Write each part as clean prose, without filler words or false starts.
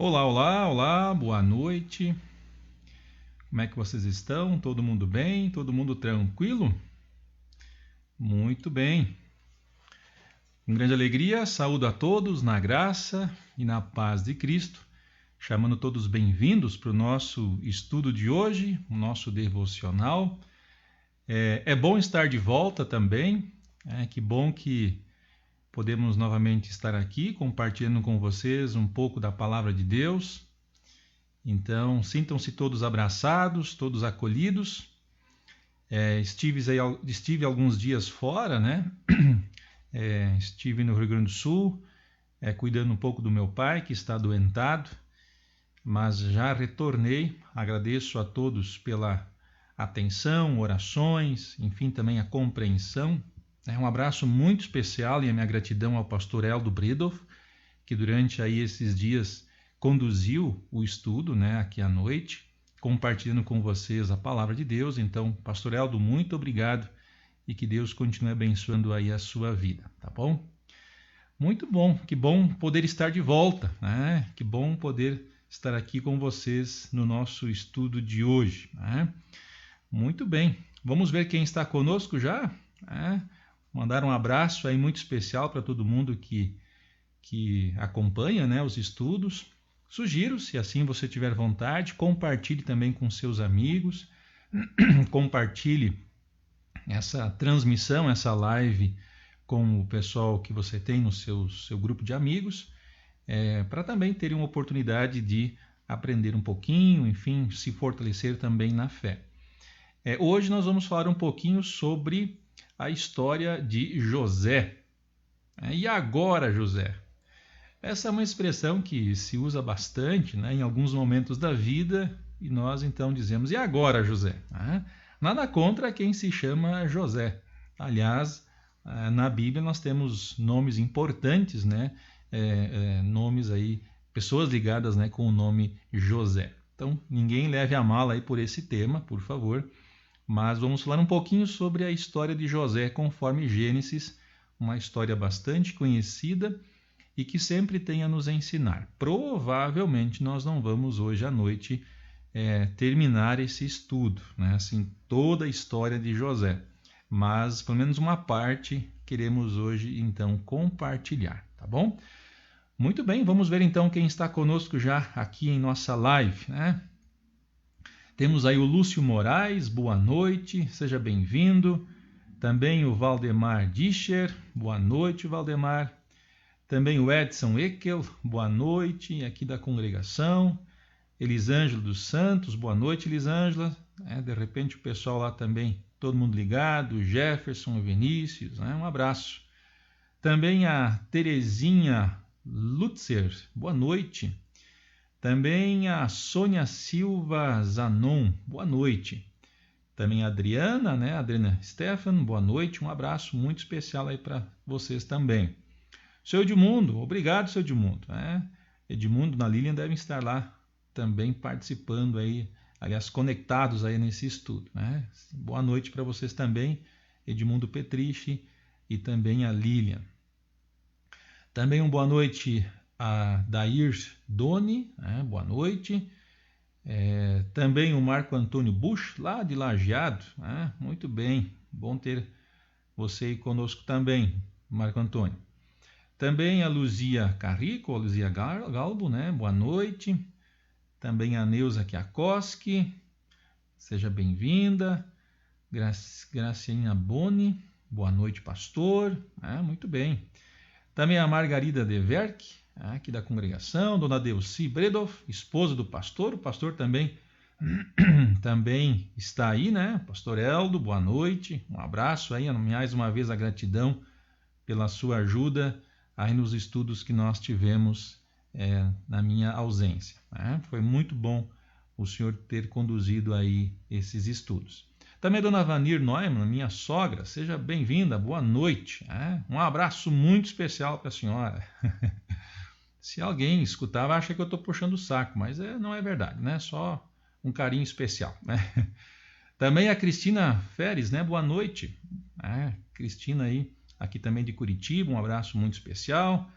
Olá, olá, olá, boa noite. Como é que vocês estão? Todo mundo bem? Todo mundo tranquilo? Muito bem. Com grande alegria, saúdo a todos na graça e na paz de Cristo, chamando todos bem-vindos para o nosso estudo de hoje, o nosso devocional. É bom estar de volta também, que bom que podemos novamente estar aqui compartilhando com vocês um pouco da palavra de Deus. Então, sintam-se todos abraçados, todos acolhidos. Estive alguns dias fora, né? Estive no Rio Grande do Sul, cuidando um pouco do meu pai, que está adoentado, mas já retornei. Agradeço a todos pela atenção, orações, enfim, também a compreensão. Um abraço muito especial e a minha gratidão ao pastor Eldo Bredoff, que durante aí esses dias conduziu o estudo, aqui à noite, compartilhando com vocês a palavra de Deus. Então, pastor Eldo, muito obrigado e que Deus continue abençoando aí a sua vida, tá bom? Muito bom, que bom poder estar de volta, né? Que bom poder estar aqui com vocês no nosso estudo de hoje, né? Muito bem, vamos ver quem está conosco já, né? Mandar um abraço aí muito especial para todo mundo que acompanha, né, os estudos. Sugiro, se assim você tiver vontade, compartilhe também com seus amigos, compartilhe essa transmissão, essa live com o pessoal que você tem no seu grupo de amigos, para também terem uma oportunidade de aprender um pouquinho, enfim, se fortalecer também na fé. Hoje nós vamos falar um pouquinho sobre a história de José. E agora, José? Essa é uma expressão que se usa bastante, em alguns momentos da vida, e nós então dizemos, e agora, José? Nada contra quem se chama José. Aliás, na Bíblia nós temos nomes importantes, nomes aí, pessoas ligadas, com o nome José. Então, ninguém leve a mal aí por esse tema, por favor, mas vamos falar um pouquinho sobre a história de José conforme Gênesis, uma história bastante conhecida e que sempre tem a nos ensinar. Provavelmente nós não vamos hoje à noite terminar esse estudo, assim, toda a história de José, mas pelo menos uma parte queremos hoje então compartilhar, tá bom? Muito bem, vamos ver então quem está conosco já aqui em nossa live, Temos aí o Lúcio Moraes, boa noite, seja bem-vindo. Também o Valdemar Discher, boa noite, Valdemar. Também o Edson Eckel, boa noite, aqui da congregação. Elisângela dos Santos, boa noite, Elisângela. De repente o pessoal lá também, todo mundo ligado, Jefferson, o Vinícius, um abraço. Também a Terezinha Lutzer, boa noite. Também a Sônia Silva Zanon, boa noite. Também a Adriana, Adriana Stefan, boa noite, um abraço muito especial aí para vocês também. Seu Edmundo, obrigado, seu Edmundo. Edmundo na Lilian devem estar lá também participando aí, aliás, conectados aí nesse estudo. Boa noite para vocês também, Edmundo Petrichi e também a Lilian. Também uma boa noite a Dair Doni, boa noite. Também o Marco Antônio Bush, lá de Lajeado, muito bem, bom ter você aí conosco também, Marco Antônio. Também a Luzia Carrico, a Luzia Galbo, boa noite. Também a Neuza Kiakoski, seja bem-vinda. Graciana Boni, boa noite, pastor, muito bem. Também a Margarida Deverck, aqui da congregação, Dona Delci Bredoff, esposa do pastor, o pastor também está aí, Pastor Eldo, boa noite, um abraço aí, mais uma vez a gratidão pela sua ajuda aí nos estudos que nós tivemos na minha ausência. Foi muito bom o senhor ter conduzido aí esses estudos. Também a Dona Vanir Neumann, minha sogra, seja bem-vinda, boa noite. Um abraço muito especial para a senhora. Se alguém escutar, vai achar que eu estou puxando o saco, mas não é verdade, só um carinho especial. Também a Cristina Feres, boa noite. Cristina aí, aqui também de Curitiba, um abraço muito especial.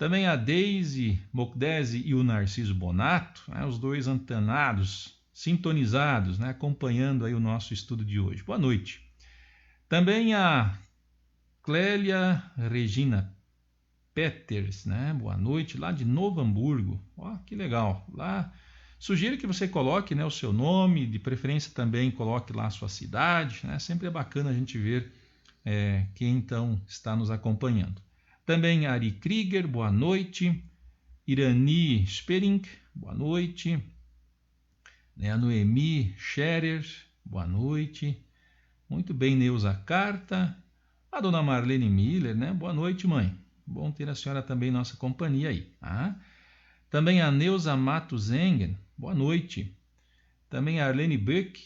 Também a Deise Mokdesi e o Narciso Bonato, né, os dois antenados, sintonizados, né, acompanhando aí o nosso estudo de hoje. Boa noite. Também a Clélia Regina Peters, né? Boa noite, lá de Novo Hamburgo. Ó, que legal. Lá sugiro que você coloque, né, o seu nome, de preferência também coloque lá a sua cidade, né? Sempre é bacana a gente ver quem então está nos acompanhando. Também a Ari Krieger, boa noite. Irani Spering, boa noite. A Noemi Scherer, boa noite. Muito bem, Neuza Carta. A dona Marlene Miller, né? Boa noite, mãe. Bom ter a senhora também em nossa companhia aí. Também a Neuza Matos Engen, boa noite. Também a Arlene Beck,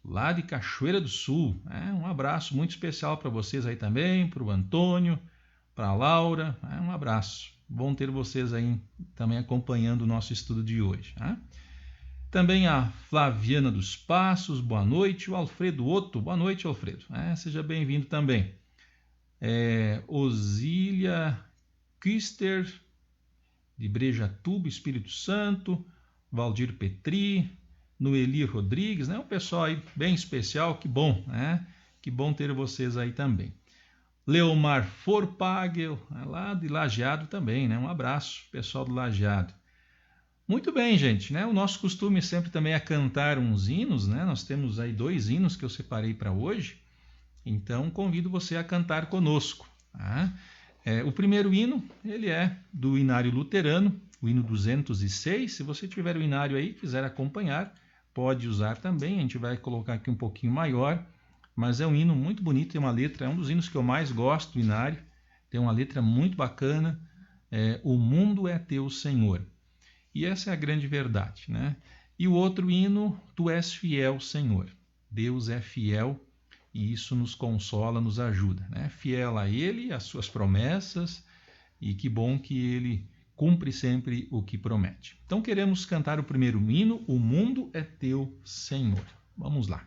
lá de Cachoeira do Sul. Um abraço muito especial para vocês aí também, para o Antônio, para a Laura. Um abraço. Bom ter vocês aí também acompanhando o nosso estudo de hoje. Também a Flaviana dos Passos, boa noite. O Alfredo Otto, boa noite, Alfredo. Seja bem-vindo também. Osília Kister, de Brejatuba, Espírito Santo. Valdir Petri, Noeli Rodrigues, né? Um pessoal aí bem especial, que bom, né? Que bom ter vocês aí também. Leomar Forpagel, lá de Lajeado também, né? Um abraço, pessoal do Lajeado. Muito bem, gente, né? O nosso costume sempre também é cantar uns hinos, né? Nós temos aí 2 hinos que eu separei para hoje, então convido você a cantar conosco. O primeiro hino, ele é do Inário Luterano, o hino 206. Se você tiver o inário aí, quiser acompanhar, pode usar também. A gente vai colocar aqui um pouquinho maior, mas é um hino muito bonito, tem uma letra, é um dos hinos que eu mais gosto do inário, tem uma letra muito bacana, O Mundo é Teu, Senhor. E essa é a grande verdade, né? E o outro hino, Tu és fiel, Senhor. Deus é fiel e isso nos consola, nos ajuda, né? Fiel a Ele, às suas promessas, e que bom que Ele cumpre sempre o que promete. Então queremos cantar o primeiro hino, O Mundo é Teu, Senhor. Vamos lá.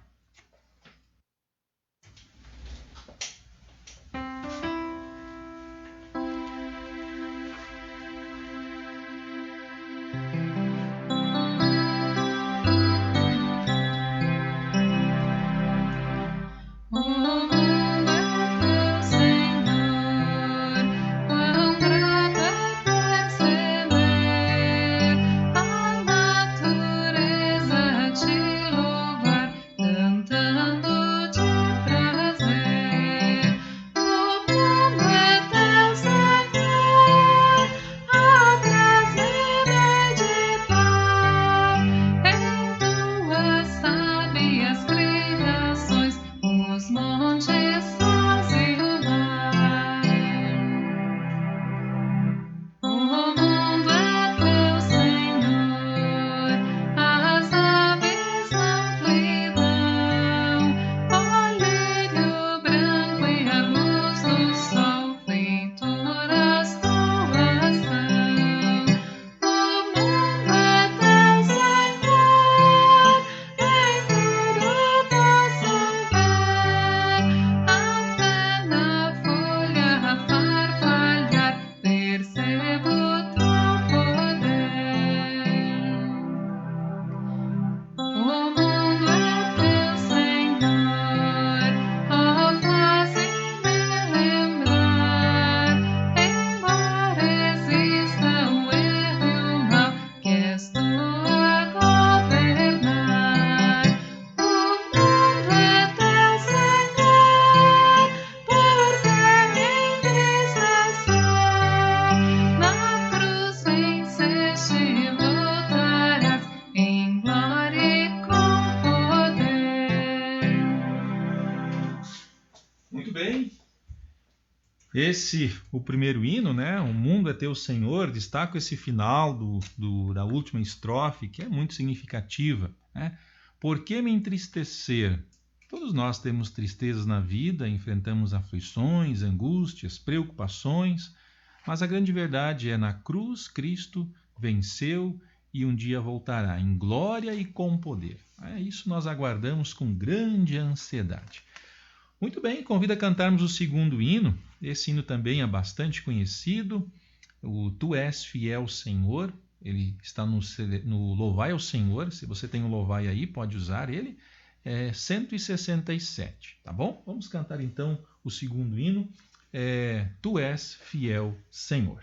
O primeiro hino, né? O Mundo é Teu, Senhor. Destaco esse final da última estrofe, que é muito significativa, né? Por que me entristecer? Todos nós temos tristezas na vida, enfrentamos aflições, angústias, preocupações, mas a grande verdade é: na cruz Cristo venceu e um dia voltará em glória e com poder. Isso nós aguardamos com grande ansiedade. Muito bem, convido a cantarmos o segundo hino. Esse hino também é bastante conhecido. o Tu És Fiel, Senhor. Ele está no Louvai ao Senhor. Se você tem o Louvai aí, pode usar ele. 167, tá bom? Vamos cantar então o segundo hino. Tu És fiel, Senhor.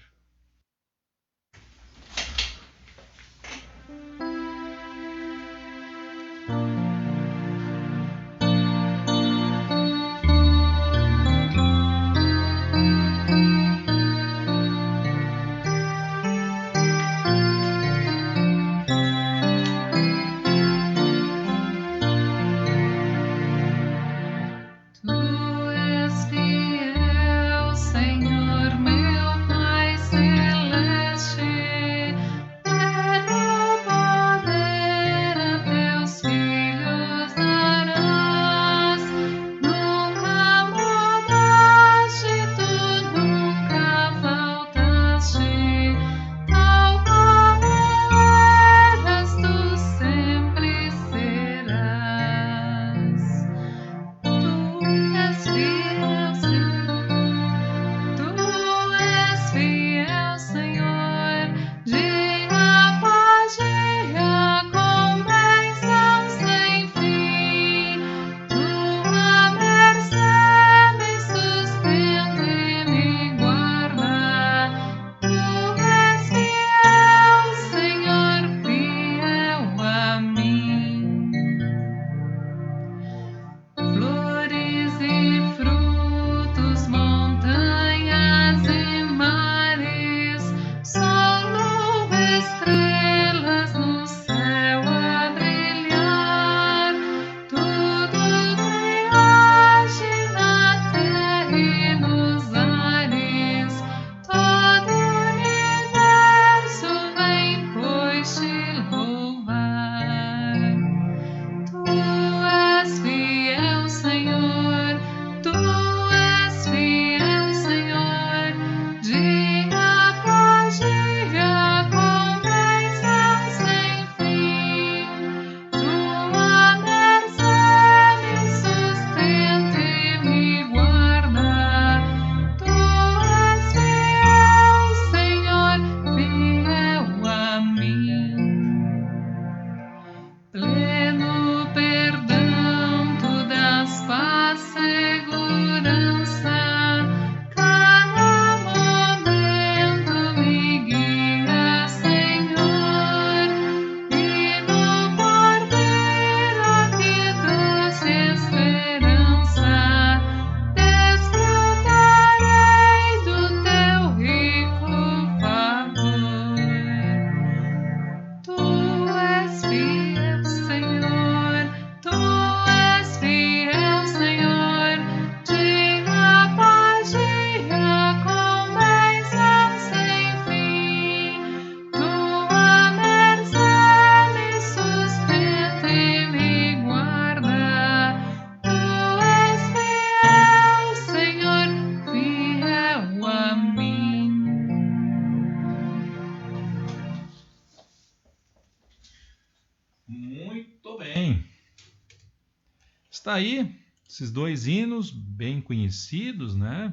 Está aí esses dois hinos bem conhecidos, né?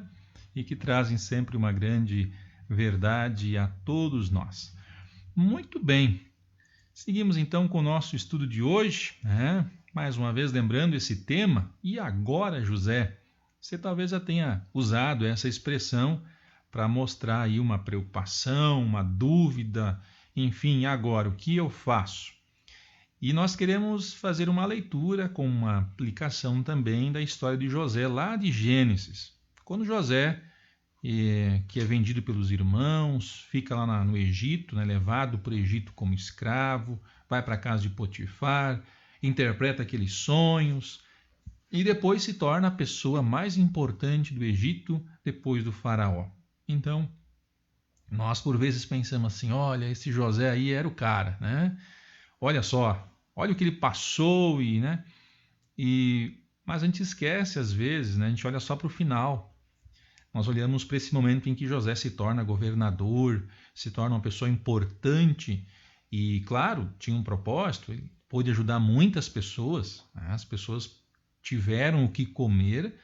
E que trazem sempre uma grande verdade a todos nós. Muito bem. Seguimos então com o nosso estudo de hoje, né? Mais uma vez lembrando esse tema. E agora, José, você talvez já tenha usado essa expressão para mostrar aí uma preocupação, uma dúvida, enfim, agora o que eu faço? E nós queremos fazer uma leitura com uma aplicação também da história de José, lá de Gênesis. Quando José, que é vendido pelos irmãos, fica lá no Egito, né, levado para o Egito como escravo, vai para a casa de Potifar, interpreta aqueles sonhos e depois se torna a pessoa mais importante do Egito depois do faraó. Então, nós por vezes pensamos assim, olha, esse José aí era o cara, né? Olha só, olha o que ele passou, né? Mas a gente esquece às vezes, né? A gente olha só para o final. Nós olhamos para esse momento em que José se torna governador, se torna uma pessoa importante e, claro, tinha um propósito, ele pôde ajudar muitas pessoas, né? As pessoas tiveram o que comer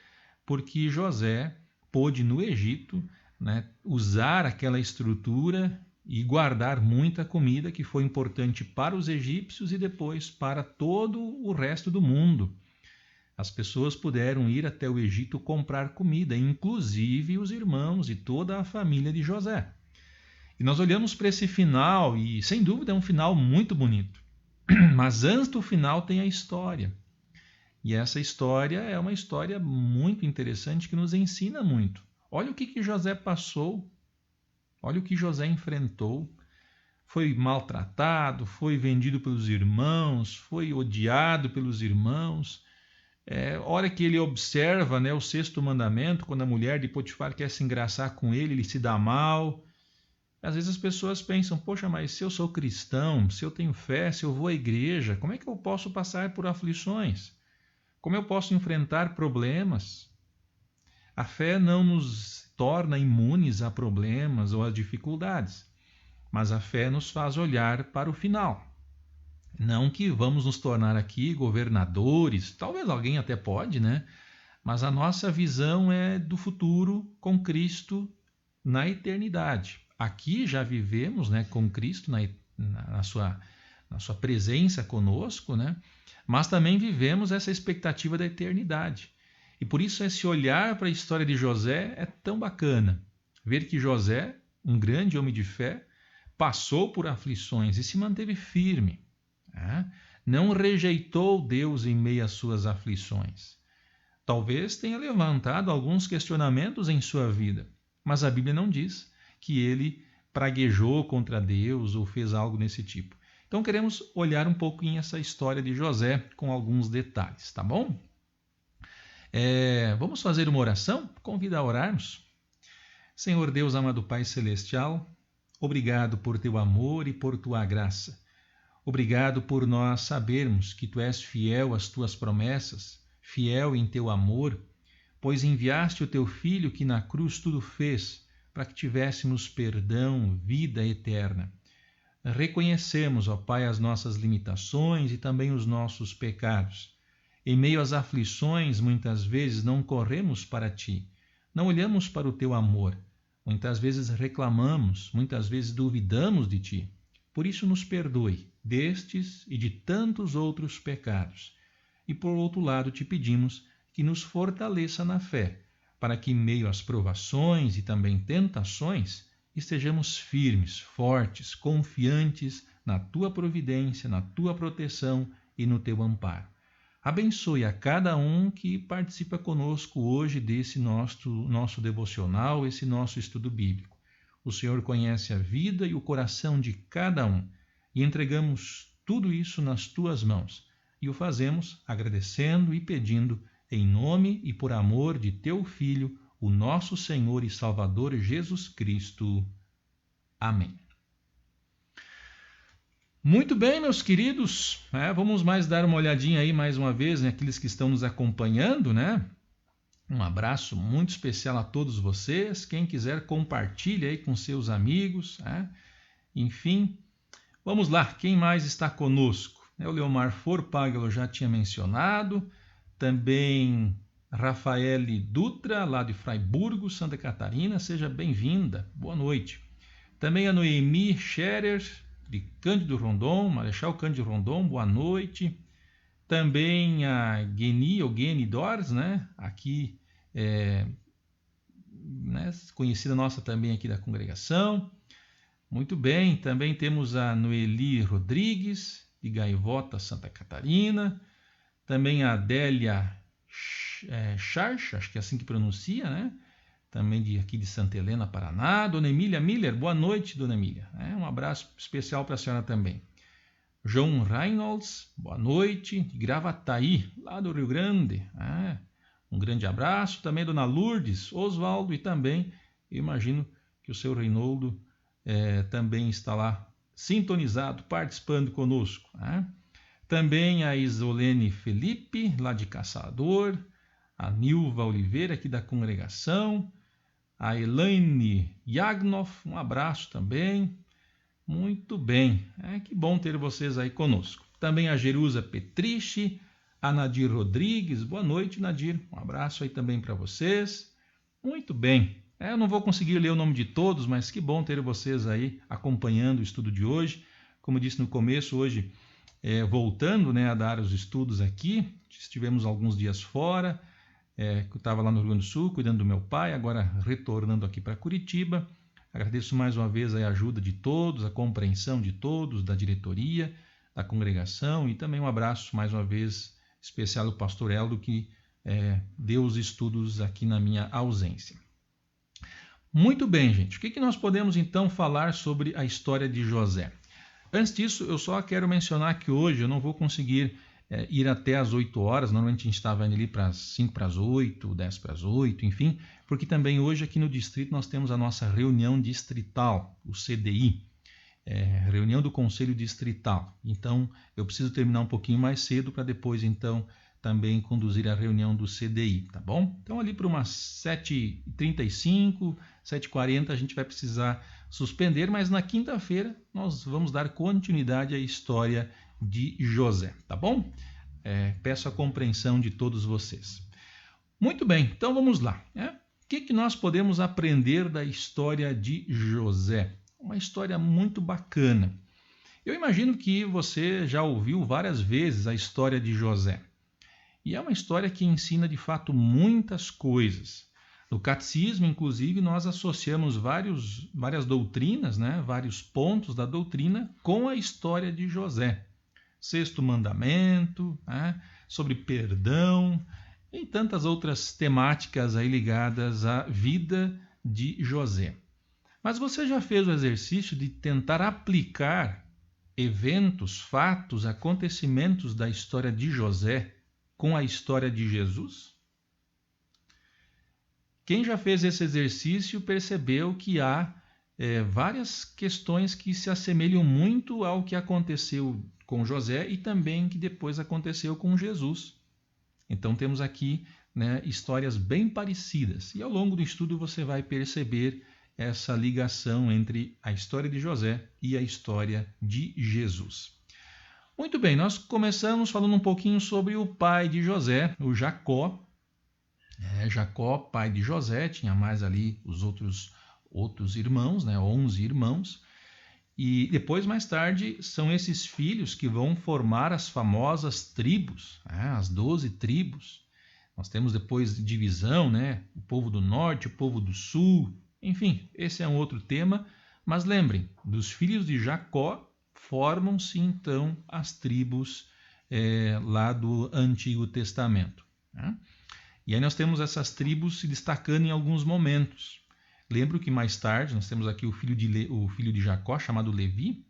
porque José pôde no Egito né, usar aquela estrutura e guardar muita comida que foi importante para os egípcios e depois para todo o resto do mundo. As pessoas puderam ir até o Egito comprar comida, inclusive os irmãos e toda a família de José. E nós olhamos para esse final e, sem dúvida, é um final muito bonito. Mas antes do final tem a história. E essa história é uma história muito interessante que nos ensina muito. Olha o que José passou, olha o que José enfrentou. Foi maltratado, foi vendido pelos irmãos, foi odiado pelos irmãos. Hora que ele observa, né, o 6º mandamento, quando a mulher de Potifar quer se engraçar com ele se dá mal. Às vezes as pessoas pensam, poxa, mas se eu sou cristão, se eu tenho fé, se eu vou à igreja, como é que eu posso passar por aflições? Como eu posso enfrentar problemas? A fé não nos torna imunes a problemas ou a dificuldades, mas a fé nos faz olhar para o final. Não que vamos nos tornar aqui governadores, talvez alguém até pode, né? Mas a nossa visão é do futuro com Cristo na eternidade. Aqui já vivemos, né, com Cristo na sua presença conosco, né? Mas também vivemos essa expectativa da eternidade. E por isso esse olhar para a história de José é tão bacana. Ver que José, um grande homem de fé, passou por aflições e se manteve firme. Não rejeitou Deus em meio às suas aflições. Talvez tenha levantado alguns questionamentos em sua vida, mas a Bíblia não diz que ele praguejou contra Deus ou fez algo nesse tipo. Então queremos olhar um pouquinho essa história de José com alguns detalhes, tá bom? Vamos fazer uma oração? Convido a orarmos. Senhor Deus, amado Pai Celestial, obrigado por teu amor e por tua graça. Obrigado por nós sabermos que tu és fiel às tuas promessas, fiel em teu amor, pois enviaste o teu Filho que na cruz tudo fez para que tivéssemos perdão, vida eterna. Reconhecemos, ó Pai, as nossas limitações e também os nossos pecados. Em meio às aflições, muitas vezes não corremos para ti, não olhamos para o teu amor. Muitas vezes reclamamos, muitas vezes duvidamos de ti. Por isso nos perdoe destes e de tantos outros pecados. E por outro lado te pedimos que nos fortaleça na fé, para que em meio às provações e também tentações estejamos firmes, fortes, confiantes na tua providência, na tua proteção e no teu amparo. Abençoe a cada um que participa conosco hoje desse nosso devocional, esse nosso estudo bíblico. O Senhor conhece a vida e o coração de cada um e entregamos tudo isso nas tuas mãos e o fazemos agradecendo e pedindo em nome e por amor de teu Filho, o nosso Senhor e Salvador Jesus Cristo. Amém. Muito bem, meus queridos, vamos mais dar uma olhadinha aí mais uma vez naqueles que estão nos acompanhando, né? Um abraço muito especial a todos vocês. Quem quiser, compartilhe aí com seus amigos. Enfim, vamos lá. Quem mais está conosco? O Leomar Forpagalo já tinha mencionado. Também Rafaele Dutra, lá de Fraiburgo, Santa Catarina. Seja bem-vinda. Boa noite. Também a Noemi Scherer, de Cândido Rondon, Marechal Cândido Rondon. Boa noite. Também a Geni Dors, né? Aqui, conhecida nossa também aqui da congregação. Muito bem, também temos a Noeli Rodrigues, de Gaivota, Santa Catarina. Também a Adélia Charcha, acho que é assim que pronuncia, né? Também aqui de Santa Helena, Paraná. Dona Emília Miller, boa noite, Dona Emília. Um abraço especial para a senhora também. João Reynolds, boa noite, de Gravataí, lá do Rio Grande. Um grande abraço. Também Dona Lourdes, Oswaldo e também, eu imagino que o seu Reinaldo também está lá sintonizado, participando conosco. Também a Isolene Felipe, lá de Caçador, a Nilva Oliveira, aqui da congregação, a Elaine Yagnoff, um abraço também. Muito bem, que bom ter vocês aí conosco. Também a Jerusa Petriche, a Nadir Rodrigues, boa noite, Nadir, um abraço aí também para vocês. Muito bem, Eu não vou conseguir ler o nome de todos, mas que bom ter vocês aí acompanhando o estudo de hoje. Como eu disse no começo, hoje voltando, né, a dar os estudos aqui, estivemos alguns dias fora, eu estava lá no Rio Grande do Sul cuidando do meu pai, agora retornando aqui para Curitiba. Agradeço mais uma vez a ajuda de todos, a compreensão de todos, da diretoria, da congregação, e também um abraço mais uma vez especial ao pastor Eldo, que deu os estudos aqui na minha ausência. Muito bem, gente. O que nós podemos então falar sobre a história de José? Antes disso, eu só quero mencionar que hoje eu não vou conseguir ir até às 8 horas, normalmente a gente estava indo ali para as 5 para as 8, 10 para as 8, enfim, porque também hoje aqui no distrito nós temos a nossa reunião distrital, o CDI, reunião do Conselho Distrital. Então, eu preciso terminar um pouquinho mais cedo para depois, então, também conduzir a reunião do CDI, tá bom? Então, ali para umas 7h35, 7h40, a gente vai precisar suspender, mas na quinta-feira nós vamos dar continuidade à história de José, tá bom? Peço a compreensão de todos vocês. Muito bem, então vamos lá. O que nós podemos aprender da história de José? Uma história muito bacana. Eu imagino que você já ouviu várias vezes a história de José. E é uma história que ensina de fato muitas coisas. No catecismo, inclusive, nós associamos várias doutrinas, né? Vários pontos da doutrina com a história de José. Sexto mandamento, né? Sobre perdão e tantas outras temáticas aí ligadas à vida de José. Mas você já fez o exercício de tentar aplicar eventos, fatos, acontecimentos da história de José com a história de Jesus? Quem já fez esse exercício percebeu que há várias questões que se assemelham muito ao que aconteceu com José e também que depois aconteceu com Jesus. Então temos aqui, né, histórias bem parecidas. E ao longo do estudo você vai perceber essa ligação entre a história de José e a história de Jesus. Muito bem, nós começamos falando um pouquinho sobre o pai de José, o Jacó. Jacó, pai de José, tinha mais ali os outros irmãos, né, 11 irmãos. E depois, mais tarde, são esses filhos que vão formar as famosas tribos, as 12 tribos. Nós temos depois divisão, né, o povo do norte, o povo do sul. Enfim, esse é um outro tema. Mas lembrem, dos filhos de Jacó, formam-se então as tribos lá do Antigo Testamento. E aí nós temos essas tribos se destacando em alguns momentos. Lembro que mais tarde nós temos aqui o filho de Jacó, chamado Levi,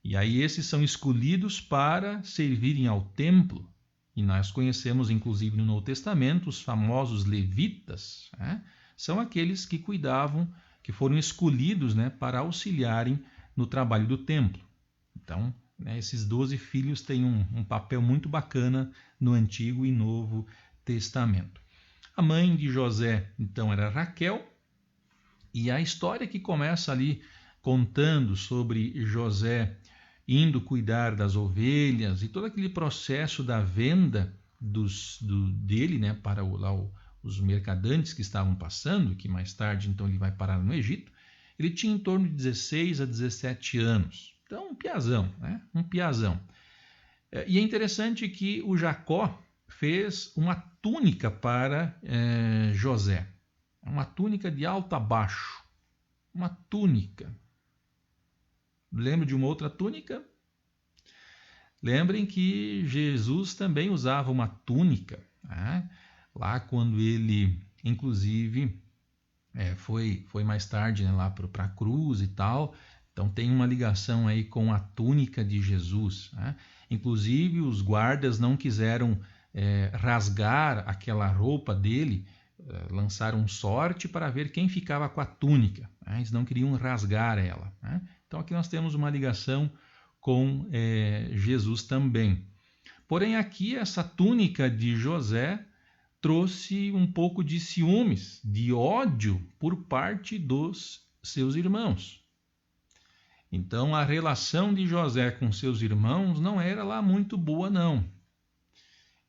e aí esses são escolhidos para servirem ao templo. E nós conhecemos inclusive no Novo Testamento os famosos levitas, são aqueles que cuidavam, que foram escolhidos, né, para auxiliarem no trabalho do templo. Então, esses 12 filhos têm um papel muito bacana no Antigo e Novo Testamento. A mãe de José, então, era Raquel, e a história que começa ali contando sobre José indo cuidar das ovelhas e todo aquele processo da venda dele, né, para os mercadantes que estavam passando, que mais tarde então ele vai parar no Egito. Ele tinha em torno de 16 a 17 anos. Então, um piazão, né? Um piazão. E é interessante que o Jacó fez uma túnica para José. Uma túnica de alto a baixo. Uma túnica. Lembra de uma outra túnica? Lembrem que Jesus também usava uma túnica, né? Lá quando ele, inclusive, foi mais tarde, né, lá para a cruz e tal. Então tem uma ligação aí com a túnica de Jesus, né? Inclusive os guardas não quiseram rasgar aquela roupa dele, lançaram sorte para ver quem ficava com a túnica, né? Eles não queriam rasgar ela, né? Então aqui nós temos uma ligação com Jesus também. Porém aqui essa túnica de José trouxe um pouco de ciúmes, de ódio por parte dos seus irmãos. Então a relação de José com seus irmãos não era lá muito boa, não.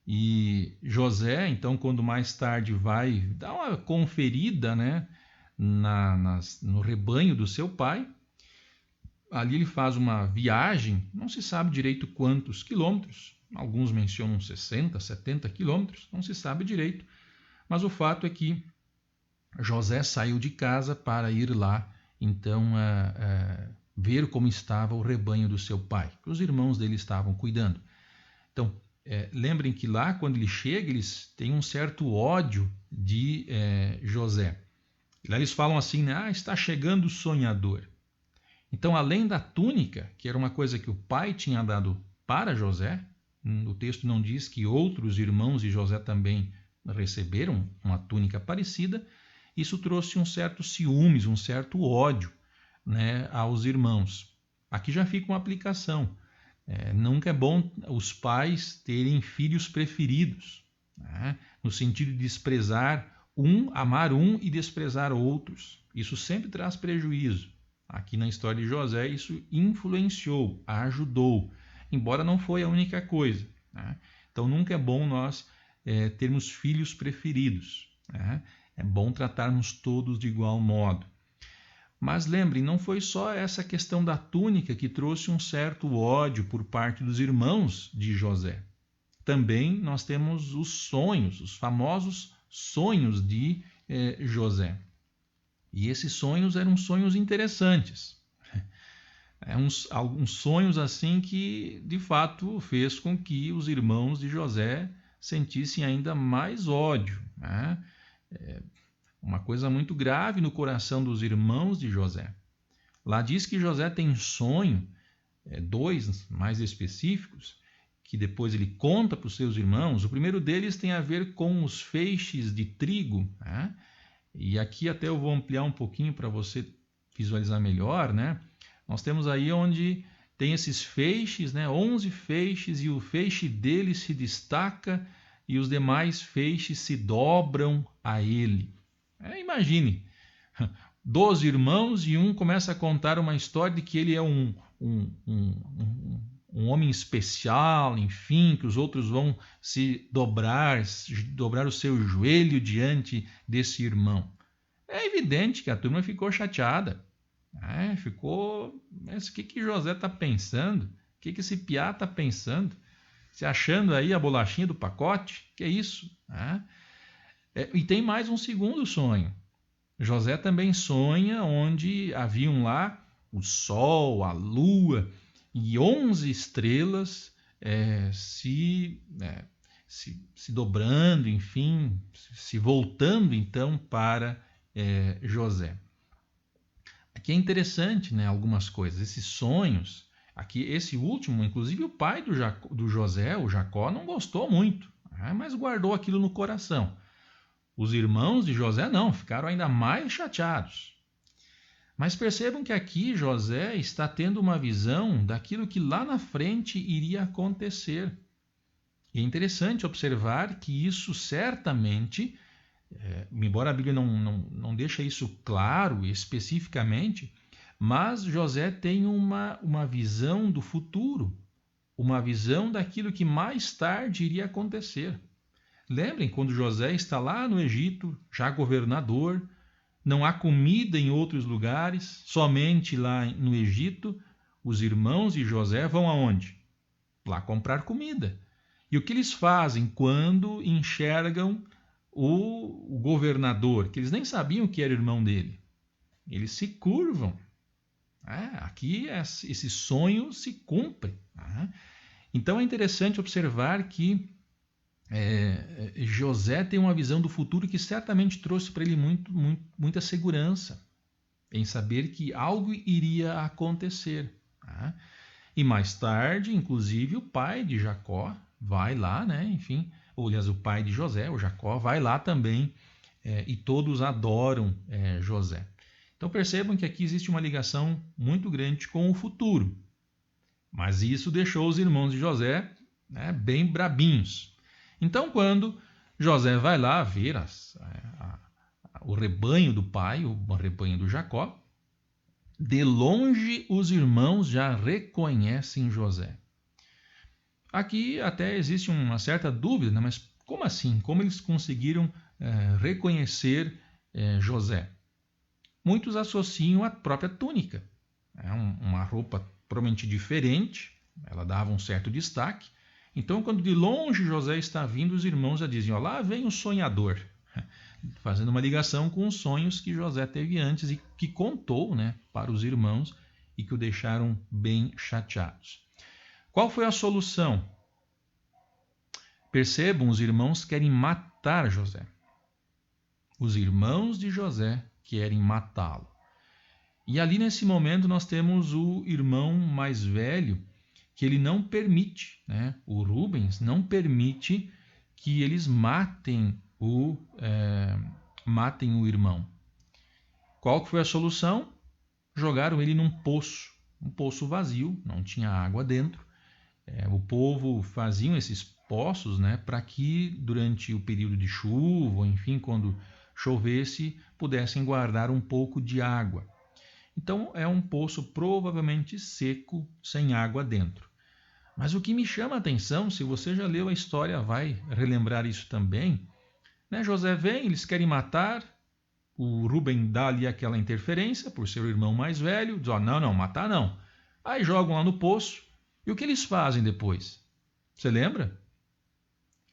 E José, então, quando mais tarde vai dar uma conferida, né, no rebanho do seu pai. Ali ele faz uma viagem, não se sabe direito quantos quilômetros, alguns mencionam 60, 70 quilômetros, não se sabe direito, mas o fato é que José saiu de casa para ir lá, então, ver como estava o rebanho do seu pai, que os irmãos dele estavam cuidando. Então, lembrem que lá, quando ele chega, eles têm um certo ódio de José. Lá eles falam assim, né? Está chegando o sonhador. Então, além da túnica, que era uma coisa que o pai tinha dado para José, o texto não diz que outros irmãos de José também receberam uma túnica parecida, isso trouxe um certo ciúmes, um certo ódio, né, aos irmãos. Aqui já fica uma aplicação. Nunca é bom os pais terem filhos preferidos, né, no sentido de desprezar amar um e desprezar outros. Isso sempre traz prejuízo. Aqui na história de José, isso influenciou, ajudou, embora não foi a única coisa, né? Então, nunca é bom nós termos filhos preferidos, né? É bom tratarmos todos de igual modo. Mas lembrem, não foi só essa questão da túnica que trouxe um certo ódio por parte dos irmãos de José. Também nós temos os sonhos, os famosos sonhos de José. E esses sonhos eram sonhos interessantes. Alguns sonhos assim que, de fato, fez com que os irmãos de José sentissem ainda mais ódio, né? Uma coisa muito grave no coração dos irmãos de José. Lá diz que José tem sonho, dois mais específicos, que depois ele conta para os seus irmãos. O primeiro deles tem a ver com os feixes de trigo, né? E aqui até eu vou ampliar um pouquinho para você visualizar melhor, né? Nós temos aí onde tem esses feixes, né? 11 feixes, e o feixe dele se destaca e os demais feixes se dobram a ele. Imagine, 12 irmãos e um começa a contar uma história de que ele é um homem especial, enfim, que os outros vão se dobrar o seu joelho diante desse irmão. É evidente que a turma ficou chateada. Mas o que José está pensando? O que esse piá está pensando? Se achando aí a bolachinha do pacote? Que é isso? E tem mais um segundo sonho. José também sonha onde haviam lá o sol, a lua e 11 estrelas se dobrando, enfim, se voltando então para José. Aqui é interessante, né, algumas coisas, esses sonhos. Aqui, esse último, inclusive o pai do José, o Jacó, não gostou muito, mas guardou aquilo no coração. Os irmãos de José não, ficaram ainda mais chateados. Mas percebam que aqui José está tendo uma visão daquilo que lá na frente iria acontecer. E é interessante observar que isso certamente, embora a Bíblia não deixe isso claro especificamente, mas José tem uma visão do futuro, uma visão daquilo que mais tarde iria acontecer. Lembrem, quando José está lá no Egito, já governador, não há comida em outros lugares, somente lá no Egito, os irmãos de José vão aonde? Lá comprar comida. E o que eles fazem quando enxergam o governador, que eles nem sabiam que era irmão dele? Eles se curvam. Aqui esse sonho se cumpre. Então é interessante observar que José tem uma visão do futuro que certamente trouxe para ele muita segurança em saber que algo iria acontecer. E mais tarde, inclusive, o pai de Jacó vai lá, né? Enfim, aliás, o pai de José, o Jacó, vai lá também e todos adoram José. Então percebam que aqui existe uma ligação muito grande com o futuro. Mas isso deixou os irmãos de José bem brabinhos. Então, quando José vai lá ver o rebanho do pai, o rebanho do Jacó, de longe os irmãos já reconhecem José. Aqui até existe uma certa dúvida, né? Mas como assim? Como eles conseguiram reconhecer José? muitos associam à própria túnica. É uma roupa provavelmente diferente, ela dava um certo destaque. Então, quando de longe José está vindo, os irmãos já dizem: ó, lá vem o sonhador, fazendo uma ligação com os sonhos que José teve antes e que contou, né, para os irmãos e que o deixaram bem chateados. Qual foi a solução? Percebam, os irmãos querem matar José. Os irmãos de José querem matá-lo. E ali nesse momento nós temos o irmão mais velho, que ele não permite, né? O Rubens não permite que eles matem o irmão. Qual que foi a solução? Jogaram ele num poço vazio, não tinha água dentro. O povo fazia esses poços, né, para que durante o período de chuva, ou enfim, quando chovesse, pudessem guardar um pouco de água. Então é um poço provavelmente seco, sem água dentro. Mas o que me chama a atenção, se você já leu a história, vai relembrar isso também, né? José vem, eles querem matar, o Rubem dá ali aquela interferência por ser o irmão mais velho, diz: ó, não, matar não. Aí jogam lá no poço, e o que eles fazem depois? Você lembra?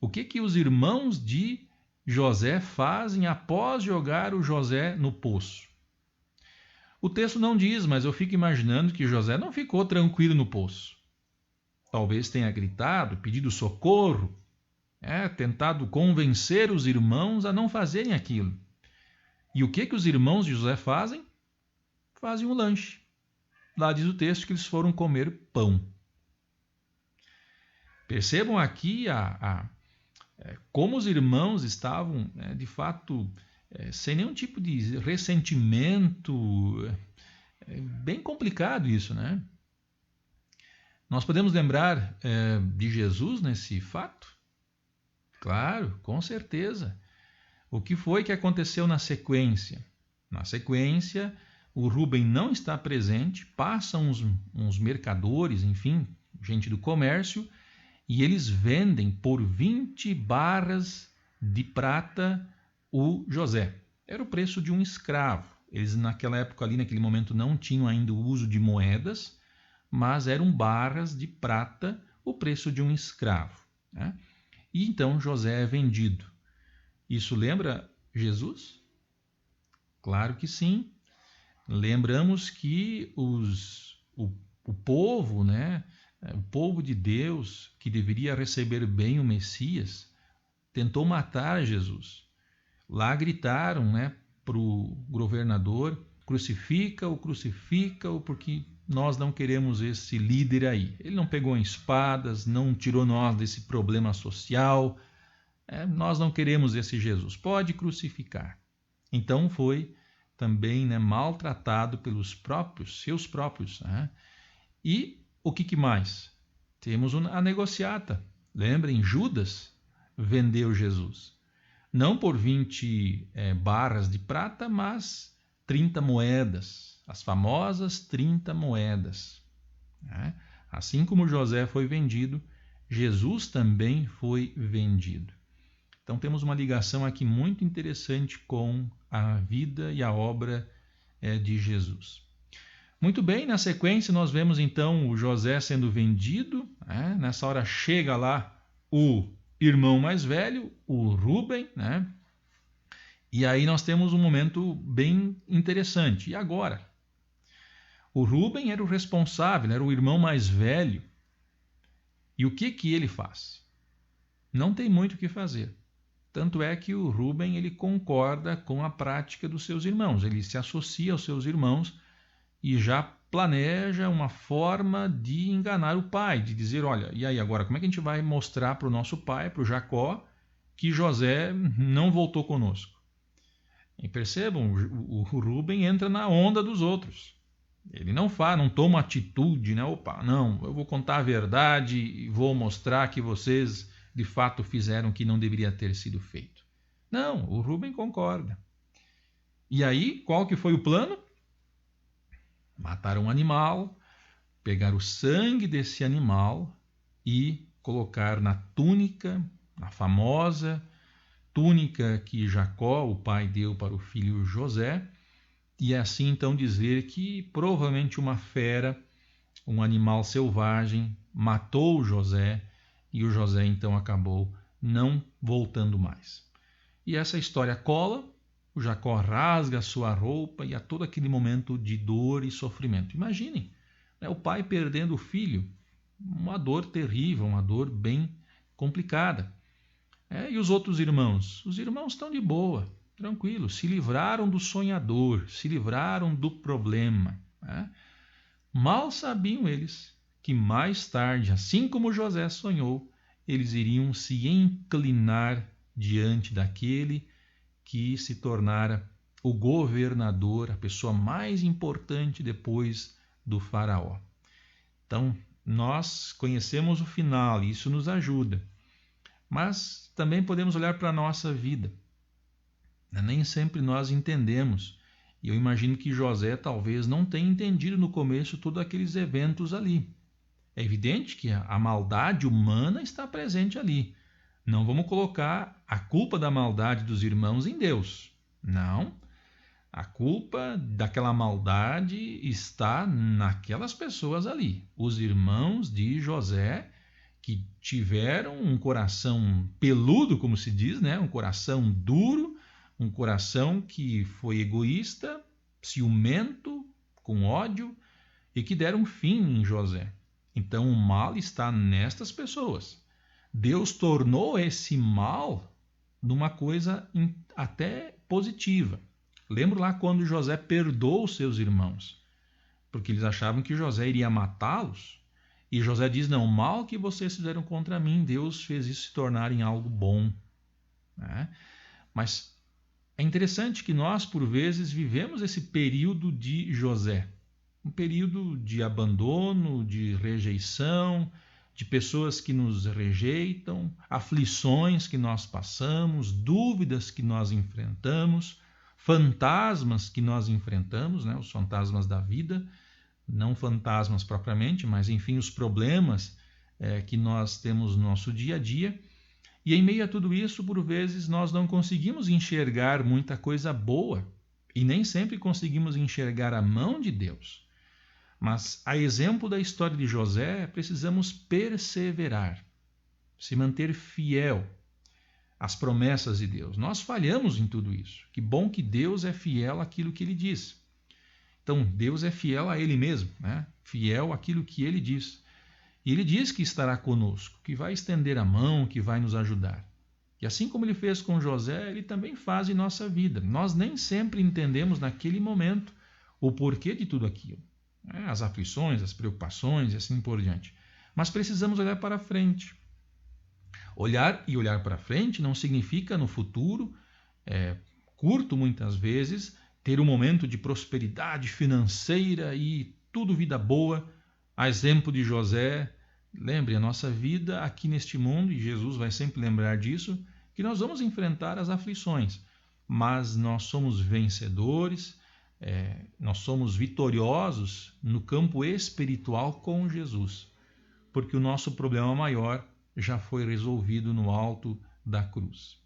O que os irmãos de José fazem após jogar o José no poço? O texto não diz, mas eu fico imaginando que José não ficou tranquilo no poço. Talvez tenha gritado, pedido socorro, tentado convencer os irmãos a não fazerem aquilo. E o que os irmãos de José fazem? Fazem um lanche. Lá diz o texto que eles foram comer pão. Percebam aqui como os irmãos estavam, de fato, sem nenhum tipo de ressentimento. Bem complicado isso, né? Nós podemos lembrar de Jesus nesse fato? Claro, com certeza. O que foi que aconteceu na sequência? Na sequência, o Rubem não está presente, passam uns mercadores, enfim, gente do comércio, e eles vendem por 20 barras de prata o José. Era o preço de um escravo. Eles naquela época ali, naquele momento, não tinham ainda o uso de moedas, mas eram barras de prata o preço de um escravo, né? E então José é vendido. Isso lembra Jesus? Claro que sim. Lembramos que o povo, né, o povo de Deus, que deveria receber bem o Messias, tentou matar Jesus. Lá gritaram, né, para o governador: crucifica-o, porque nós não queremos esse líder aí. Ele não pegou em espadas, não tirou nós desse problema social. Nós não queremos esse Jesus. Pode crucificar. Então foi também, né, maltratado pelos seus próprios. Né? E o que mais? Temos a negociata. Lembrem, Judas vendeu Jesus. Não por 20 barras de prata, mas 30 moedas. As famosas 30 moedas. Né? Assim como José foi vendido, Jesus também foi vendido. Então temos uma ligação aqui muito interessante com a vida e a obra de Jesus. Muito bem, na sequência nós vemos então o José sendo vendido. Nessa hora chega lá o irmão mais velho, o Rubem, né? E aí nós temos um momento bem interessante. E agora? O Rubem era o responsável, era o irmão mais velho. E o que ele faz? Não tem muito o que fazer. Tanto é que o Rubem ele concorda com a prática dos seus irmãos. Ele se associa aos seus irmãos e já planeja uma forma de enganar o pai, de dizer: olha, e aí agora, como é que a gente vai mostrar para o nosso pai, para o Jacó, que José não voltou conosco? E percebam, o Rubem entra na onda dos outros. Ele não toma atitude, né? Opa, não, eu vou contar a verdade e vou mostrar que vocês de fato fizeram o que não deveria ter sido feito. Não, o Rubem concorda. E aí, qual que foi o plano? Matar um animal, pegar o sangue desse animal e colocar na túnica, na famosa túnica que Jacó, o pai, deu para o filho José, E é assim então dizer que provavelmente uma fera, um animal selvagem, matou José e o José então acabou não voltando mais. E essa história cola, o Jacó rasga a sua roupa e há todo aquele momento de dor e sofrimento. Imaginem, né, o pai perdendo o filho, uma dor terrível, uma dor bem complicada. E os outros irmãos? Os irmãos estão de boa, tranquilos, se livraram do sonhador, se livraram do problema. Mal sabiam eles que mais tarde, assim como José sonhou, eles iriam se inclinar diante daquele que se tornara o governador, a pessoa mais importante depois do faraó. Então, nós conhecemos o final e isso nos ajuda. Mas também podemos olhar para a nossa vida. Nem sempre nós entendemos. E eu imagino que José talvez não tenha entendido no começo todos aqueles eventos ali. É evidente que a maldade humana está presente ali. Não vamos colocar a culpa da maldade dos irmãos em Deus. Não. A culpa daquela maldade está naquelas pessoas ali. Os irmãos de José, que tiveram um coração peludo, como se diz, né? Um coração duro, um coração que foi egoísta, ciumento, com ódio, e que deram fim em José. Então o mal está nestas pessoas. Deus tornou esse mal numa coisa até positiva. Lembro lá quando José perdoou os seus irmãos, porque eles achavam que José iria matá-los. E José diz, não, o mal que vocês fizeram contra mim, Deus fez isso se tornar em algo bom. Mas é interessante que nós, por vezes, vivemos esse período de José. Um período de abandono, de rejeição, de pessoas que nos rejeitam, aflições que nós passamos, dúvidas que nós enfrentamos, fantasmas que nós enfrentamos, né? Os fantasmas da vida, não fantasmas propriamente, mas enfim, os problemas que nós temos no nosso dia a dia. E em meio a tudo isso, por vezes, nós não conseguimos enxergar muita coisa boa e nem sempre conseguimos enxergar a mão de Deus. Mas, a exemplo da história de José, precisamos perseverar, se manter fiel às promessas de Deus. Nós falhamos em tudo isso. Que bom que Deus é fiel àquilo que Ele diz. Então, Deus é fiel a Ele mesmo, né? Fiel àquilo que Ele diz. E Ele diz que estará conosco, que vai estender a mão, que vai nos ajudar. E assim como Ele fez com José, Ele também faz em nossa vida. Nós nem sempre entendemos naquele momento o porquê de tudo aquilo. As aflições, as preocupações e assim por diante. Mas precisamos olhar para frente. Olhar para frente não significa no futuro, curto muitas vezes, ter um momento de prosperidade financeira e tudo vida boa. A exemplo de José, lembre, a nossa vida aqui neste mundo, e Jesus vai sempre lembrar disso, que nós vamos enfrentar as aflições, mas nós somos vencedores, nós somos vitoriosos no campo espiritual com Jesus, porque o nosso problema maior já foi resolvido no alto da cruz.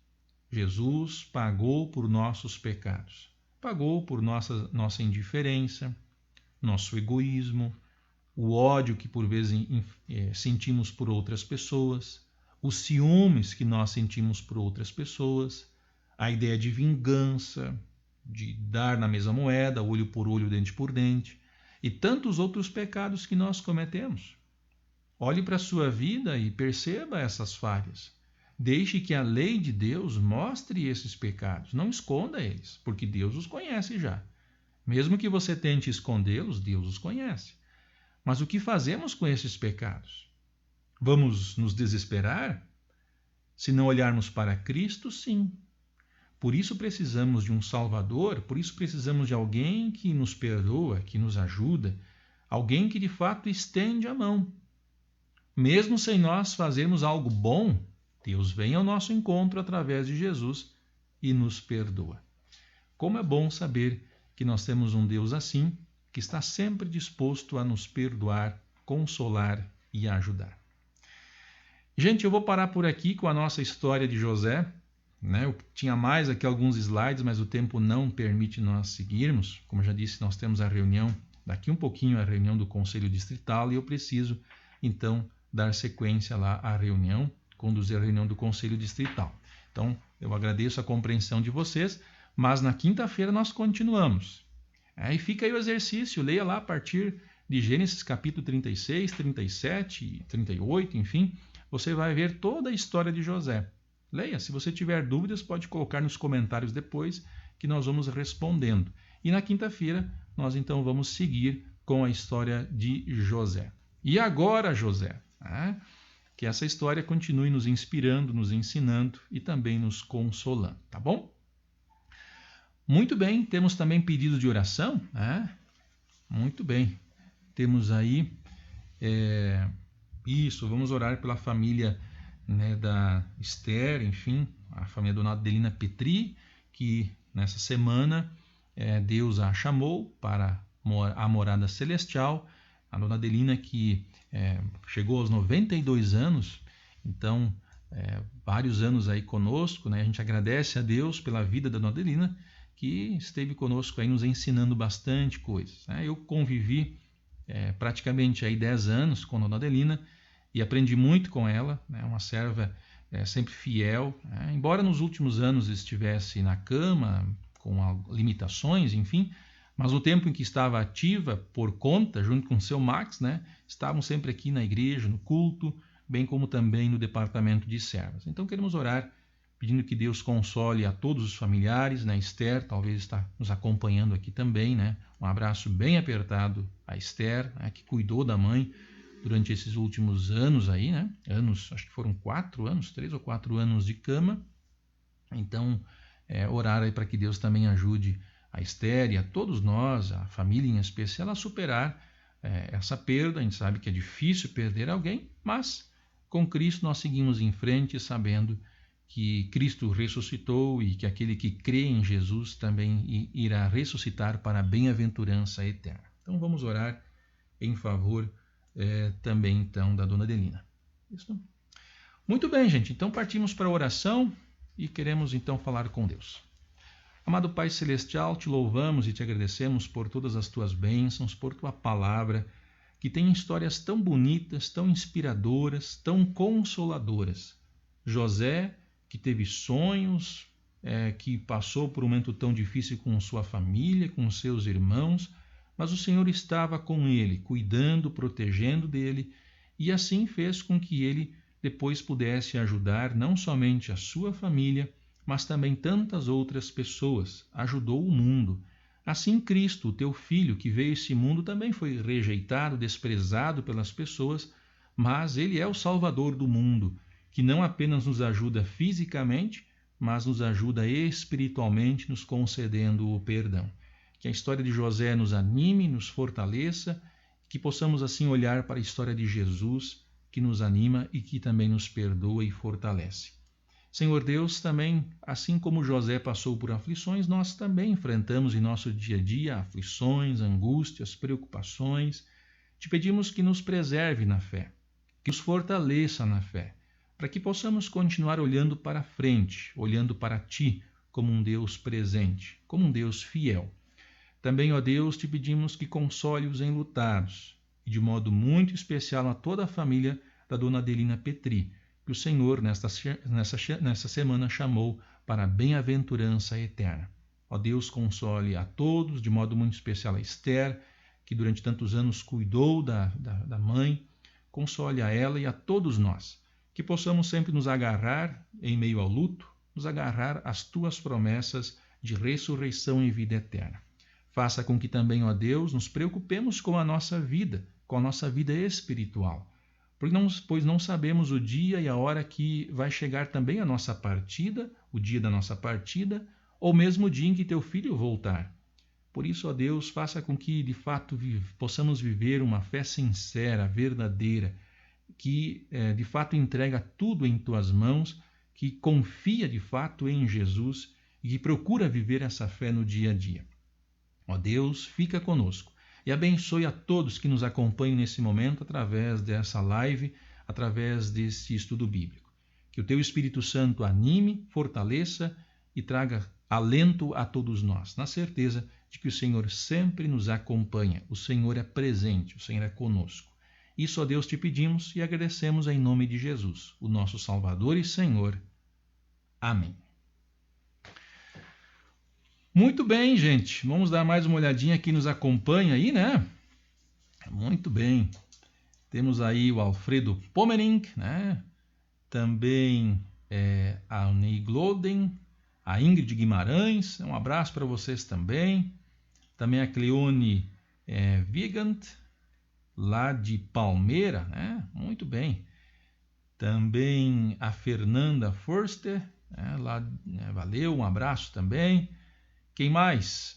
Jesus pagou por nossos pecados, pagou por nossa indiferença, nosso egoísmo, o ódio que por vezes sentimos por outras pessoas, os ciúmes que nós sentimos por outras pessoas, a ideia de vingança, de dar na mesma moeda, olho por olho, dente por dente, e tantos outros pecados que nós cometemos. Olhe para a sua vida e perceba essas falhas. Deixe que a lei de Deus mostre esses pecados, não esconda eles, porque Deus os conhece já. Mesmo que você tente escondê-los, Deus os conhece. Mas o que fazemos com esses pecados? Vamos nos desesperar? Se não olharmos para Cristo, sim. Por isso precisamos de um Salvador, por isso precisamos de alguém que nos perdoa, que nos ajuda, alguém que de fato estende a mão. Mesmo sem nós fazermos algo bom, Deus vem ao nosso encontro através de Jesus e nos perdoa. Como é bom saber que nós temos um Deus assim, que está sempre disposto a nos perdoar, consolar e ajudar. Gente, eu vou parar por aqui com a nossa história de José. né? Eu tinha mais aqui alguns slides, mas o tempo não permite nós seguirmos. Como eu já disse, nós temos a reunião, daqui um pouquinho a reunião do Conselho Distrital, e eu preciso, então, dar sequência lá à reunião, conduzir a reunião do Conselho Distrital. Então, eu agradeço a compreensão de vocês, mas na quinta-feira nós continuamos. Aí fica aí o exercício, leia lá a partir de Gênesis capítulo 36, 37, 38, enfim, você vai ver toda a história de José. Leia, se você tiver dúvidas, pode colocar nos comentários depois, que nós vamos respondendo. E na quinta-feira, nós então vamos seguir com a história de José. E agora, José, que essa história continue nos inspirando, nos ensinando e também nos consolando, tá bom? Muito bem, temos também pedido de oração, Muito bem, temos aí, vamos orar pela família, né, da Esther, enfim, a família da dona Adelina Petri, que nessa semana Deus a chamou para a morada celestial. A dona Adelina que chegou aos 92 anos, então vários anos aí conosco, né? A gente agradece a Deus pela vida da dona Adelina, que esteve conosco aí nos ensinando bastante coisas, né? Eu convivi praticamente aí 10 anos com a dona Adelina e aprendi muito com ela, né? Uma serva sempre fiel, né? Embora nos últimos anos estivesse na cama, com limitações, enfim, mas no tempo em que estava ativa por conta, junto com o seu Max, né, estavam sempre aqui na igreja, no culto, bem como também no departamento de servas. Então queremos orar, pedindo que Deus console a todos os familiares, né? Esther talvez está nos acompanhando aqui também, né? Um abraço bem apertado a Esther, né, que cuidou da mãe durante esses últimos anos aí, né? Acho que foram 3 ou 4 anos de cama. Então, orar aí para que Deus também ajude a Esther e a todos nós, a família em especial, a superar essa perda. A gente sabe que é difícil perder alguém, mas com Cristo nós seguimos em frente, sabendo que Cristo ressuscitou e que aquele que crê em Jesus também irá ressuscitar para a bem-aventurança eterna. Então vamos orar em favor também então da dona Adelina. Isso? Muito bem, gente. Então partimos para a oração e queremos então falar com Deus. Amado Pai Celestial, te louvamos e te agradecemos por todas as tuas bênçãos, por tua palavra, que tem histórias tão bonitas, tão inspiradoras, tão consoladoras. José, que teve sonhos, que passou por um momento tão difícil com sua família, com seus irmãos, mas o Senhor estava com ele, cuidando, protegendo dele, e assim fez com que ele depois pudesse ajudar não somente a sua família, mas também tantas outras pessoas. Ajudou o mundo. Assim Cristo, o teu Filho, que veio a esse mundo, também foi rejeitado, desprezado pelas pessoas, mas ele é o Salvador do mundo, que não apenas nos ajuda fisicamente, mas nos ajuda espiritualmente, nos concedendo o perdão. Que a história de José nos anime, nos fortaleça, que possamos assim olhar para a história de Jesus, que nos anima e que também nos perdoa e fortalece. Senhor Deus, também, assim como José passou por aflições, nós também enfrentamos em nosso dia a dia aflições, angústias, preocupações. Te pedimos que nos preserve na fé, que nos fortaleça na fé, para que possamos continuar olhando para frente, olhando para Ti como um Deus presente, como um Deus fiel. Também, ó Deus, te pedimos que console os enlutados, e de modo muito especial a toda a família da dona Adelina Petri, que o Senhor nessa semana chamou para a bem-aventurança eterna. Ó Deus, console a todos, de modo muito especial a Esther, que durante tantos anos cuidou da mãe. Console a ela e a todos nós, que possamos sempre nos agarrar em meio ao luto, nos agarrar às tuas promessas de ressurreição e vida eterna. Faça com que também, ó Deus, nos preocupemos com a nossa vida espiritual, pois não sabemos o dia e a hora que vai chegar também a nossa partida, o dia da nossa partida, ou mesmo o dia em que teu Filho voltar. Por isso, ó Deus, faça com que, de fato, possamos viver uma fé sincera, verdadeira, que, de fato, entrega tudo em tuas mãos, que confia, de fato, em Jesus e que procura viver essa fé no dia a dia. Ó Deus, fica conosco e abençoe a todos que nos acompanham nesse momento através dessa live, através desse estudo bíblico. Que o teu Espírito Santo anime, fortaleça e traga alento a todos nós, na certeza de que o Senhor sempre nos acompanha, o Senhor é presente, o Senhor é conosco. Isso a Deus te pedimos e agradecemos em nome de Jesus, o nosso Salvador e Senhor. Amém. Muito bem, gente. Vamos dar mais uma olhadinha quem nos acompanha aí, né? Muito bem. Temos aí o Alfredo Pomerink, né? Também a Ney Gloden, a Ingrid Guimarães. Um abraço para vocês também. Também a Cleone Vigant, lá de Palmeira, né? Muito bem. Também a Fernanda Forster, lá, valeu, um abraço também. Quem mais?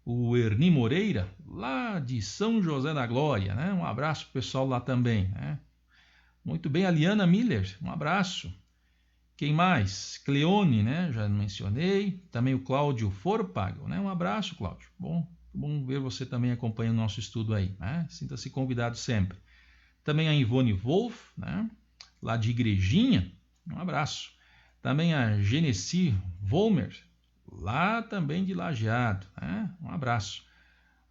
O Erni Moreira, lá de São José da Glória, né? Um abraço para o pessoal lá também. Muito bem, a Liana Miller, um abraço. Quem mais? Cleone, né? Já mencionei. Também o Cláudio Forpago, né? Um abraço, Cláudio. Bom ver você também acompanhando o nosso estudo aí, né? Sinta-se convidado sempre. Também a Ivone Wolf, né? Lá de Igrejinha, um abraço. Também a Genesi Volmer, lá também de Lajeado, né? Um abraço.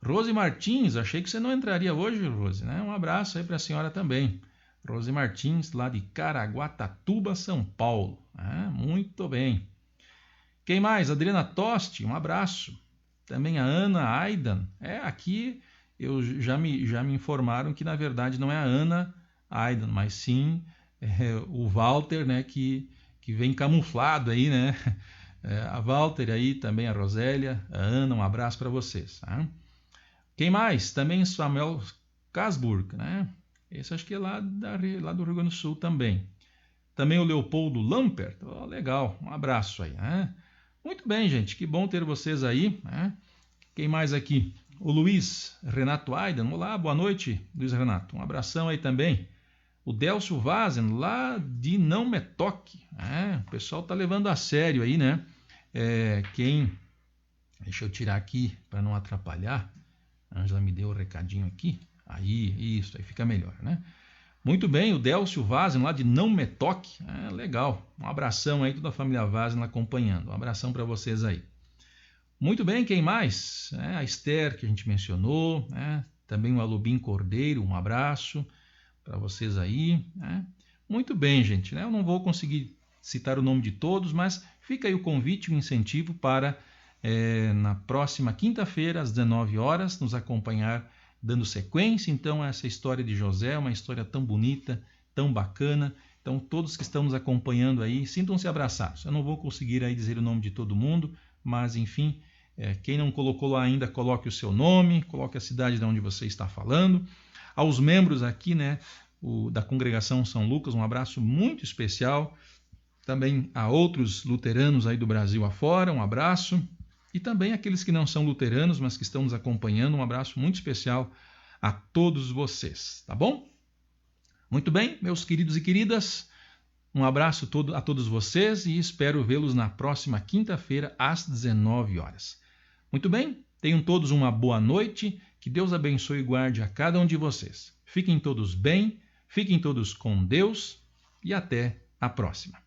Rose Martins, achei que você não entraria hoje, Rose, né? Um abraço aí para a senhora também. Rose Martins, lá de Caraguatatuba, São Paulo. Muito bem. Quem mais? Adriana Tosti, um abraço. Também a Ana Aidan. Aqui já me informaram que na verdade não é a Ana Aidan, mas sim o Walter, né? Que vem camuflado aí, né? A Walter aí, também a Rosélia, a Ana, um abraço para vocês. Tá? Quem mais? Também Samuel Casburg, né? Esse acho que é lá do Rio Grande do Sul também. Também o Leopoldo Lampert, legal, um abraço aí. Né? Muito bem, gente, que bom ter vocês aí. Né? Quem mais aqui? O Luiz Renato Aidan, olá, boa noite, Luiz Renato, um abração aí também. O Delcio Vazen, lá de Não Me Toque. O pessoal tá levando a sério aí, né? Deixa eu tirar aqui para não atrapalhar. A Ângela me deu o recadinho aqui. Aí fica melhor, né? Muito bem, o Delcio Vazen, lá de Não Me Toque. Legal. Um abração aí, toda a família Vazen acompanhando. Um abração para vocês aí. Muito bem, quem mais? A Esther, que a gente mencionou. Também o Alubim Cordeiro, um abraço para vocês aí. Muito bem, gente. Eu não vou conseguir citar o nome de todos, mas fica aí o convite, o incentivo para na próxima quinta-feira, às 19 horas, nos acompanhar dando sequência, então, a essa história de José, uma história tão bonita, tão bacana. Então, todos que estão nos acompanhando aí, sintam-se abraçados. Eu não vou conseguir aí dizer o nome de todo mundo, mas, enfim, quem não colocou lá ainda, coloque o seu nome, coloque a cidade de onde você está falando. Aos membros aqui, né, da Congregação São Lucas, um abraço muito especial. Também a outros luteranos aí do Brasil afora, um abraço. E também aqueles que não são luteranos, mas que estão nos acompanhando, um abraço muito especial a todos vocês, tá bom? Muito bem, meus queridos e queridas, um abraço a todos vocês e espero vê-los na próxima quinta-feira, às 19 horas. Muito bem, tenham todos uma boa noite, que Deus abençoe e guarde a cada um de vocês. Fiquem todos bem, fiquem todos com Deus e até a próxima.